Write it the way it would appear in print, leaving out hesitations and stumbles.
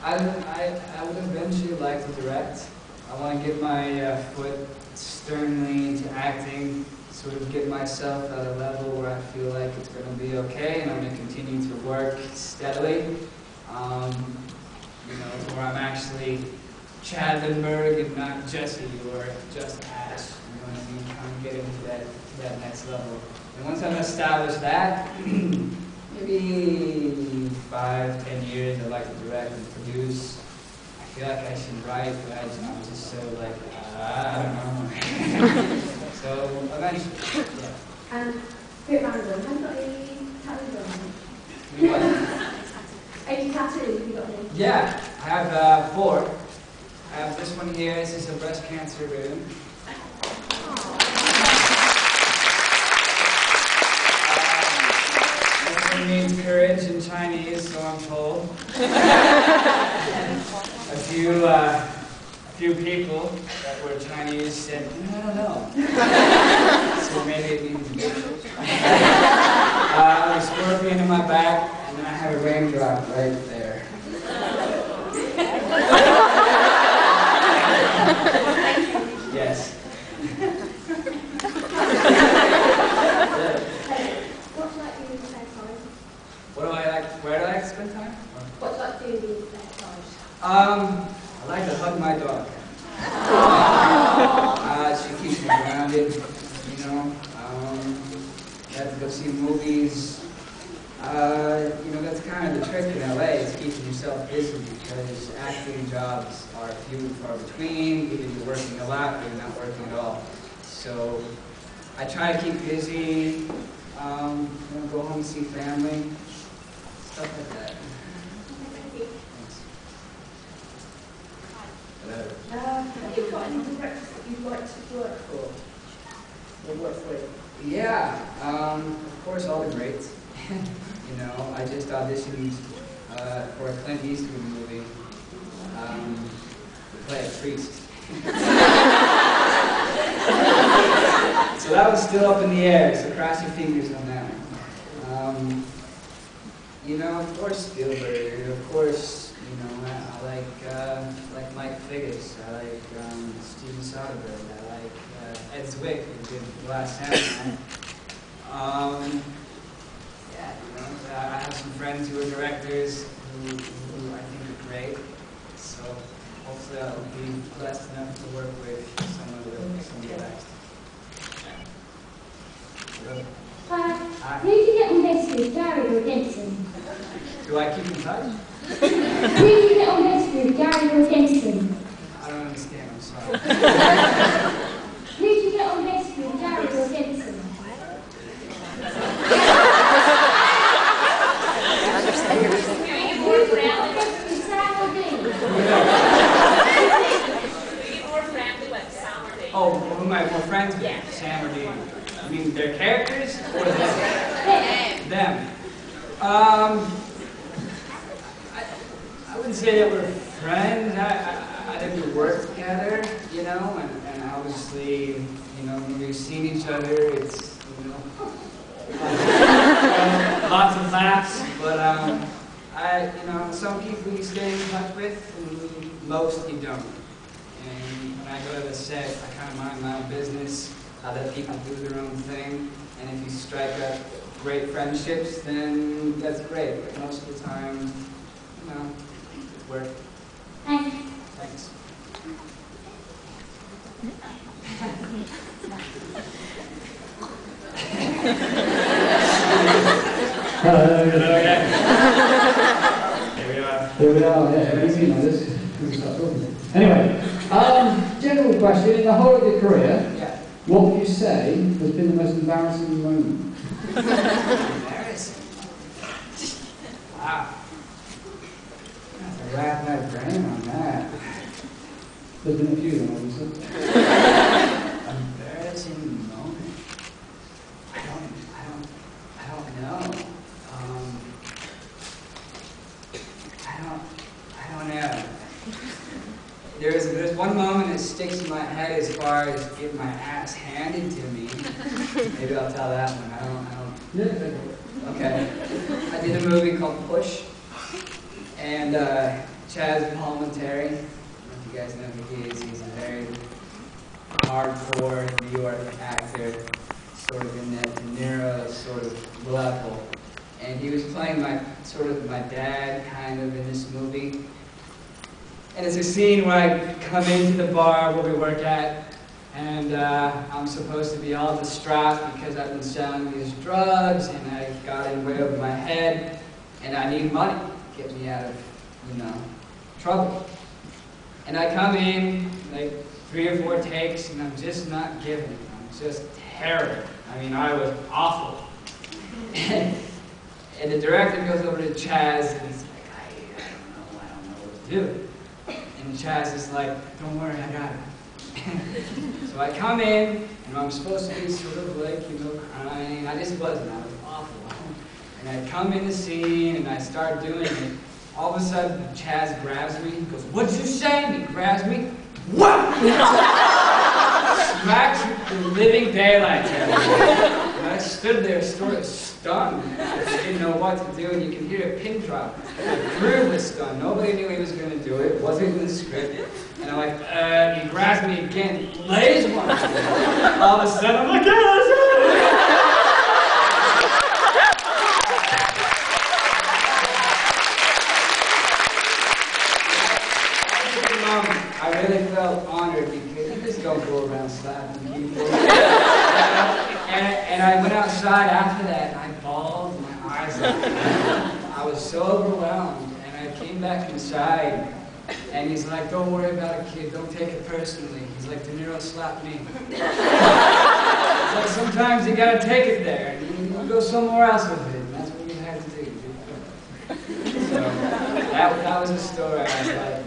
I would eventually like to direct. I want to get my foot sternly into acting, sort of get myself at a level where I feel like it's going to be okay, and I'm going to continue to work steadily. You know, where I'm actually Chad Lindberg and not Jesse or just Ash. You know what I mean? Kind of get into that next level. And once I've established that, maybe 5-10 years, I'd like to direct and produce. I feel like I should write, but I'm just so like, I don't know. So eventually, yeah. Bit random, have you got any tattoos on? What? Any tattoos, have you got any? Yeah, I have 4. I have this one here. This is a breast cancer ribbon. This one means courage in Chinese, so I'm told. A few people that were Chinese said, I don't know. So maybe it means leadership. I have a scorpion in my back, and then I have a raindrop right there. Yes. What do you like doing in spare time? Where do I like to spend time? What do you like doing in spare time? I like to hug my dog. She keeps me grounded, you know. I have to go see movies. You know, that's kind of the trick in LA, is keeping yourself busy, because acting jobs are few and far between. Either you're working a lot or you're not working at all. So I try to keep busy, you know, go home and see family, stuff like that. Have you got any directors that you'd like to work for? Or work with? Yeah, of course, all the greats. You know, I just auditioned for a Clint Eastwood movie to play a priest. So that was still up in the air, so cross your fingers on that one. You know, of course, Spielberg, of course, you know, I like Mike Figgis, I like Steven Soderbergh, I like Ed Zwick, who did The Last Samurai. Yeah, you know, I have some friends who are directors who I think are great, so hopefully I'll be blessed enough to work with some of the best. Hi. Who do you get on best with, Gary or Denson? Do I keep in touch? Who do you get on best with, Gary or Denson? I don't understand, I'm sorry. Who do you get on best with, Gary or Denson? Oh, who am I more friends with? Yeah. Sam or Dean? I mean, their characters or them? Them. I wouldn't say that we're friends. I think we work together, you know, and obviously, you know, when we've seen each other, it's, you know, lots of laughs, but you know, some people you stay in touch with, and most you don't. And when I go to the set, I kind of mind my own business. I let people do their own thing, and if you strike up great friendships, then that's great. But most of the time, you know, it's work. Thanks. Thanks. Hello. Okay. Here we are. Here we are, yeah, have you seen all this? We can start talking. Anyway, general question, in the whole of your career, Yeah. what would you say has been the most embarrassing moment? Embarrassing. Wow. I have to wrap my brain on that. There's been a few then, obviously. Embarrassing moment. I don't know. I don't know. There's one moment that sticks in my head as far as getting my ass handed to me. Maybe I'll tell that one. I don't. Yeah. Okay. I did a movie called Push, And Chaz Palminteri, if you guys know who he is, he's a very hardcore New York actor, sort of in that De Niro sort of level. And he was playing my dad kind of in this movie. And it's a scene where I come into the bar where we work at, and I'm supposed to be all distraught because I've been selling these drugs and I got in way over my head and I need money to get me out of, trouble. And I come in, like 3 or 4 takes, and I'm just not giving it. I'm just terrible. I mean, I was awful. And the director goes over to Chaz and he's like, I don't know what to do. And Chaz is like, don't worry, I got it. So I come in, and I'm supposed to be sort of like, crying. I just wasn't. I was awful. And I come in the scene, and I start doing it. All of a sudden, Chaz grabs me. He goes, what'd you say? And he grabs me. Whoa! Smacks the living daylights out of me. And I stood there sort of stunned. I didn't know what to do, and you can hear a pin drop. The crew was stunned. Nobody knew he was going to do it. It wasn't in the script. And I'm like, he grabs me again, lays one. All of a sudden, I'm like, I really felt honored because you just don't go around slapping people. And I went outside after that, and I bawled my eyes out. I was so overwhelmed, and I came back inside. And he's like, don't worry about it, kid. Don't take it personally. He's like, De Niro slapped me. It's like, sometimes you gotta take it there, and you go somewhere else with it. And that's what we had to do. So, that was the story. I was like,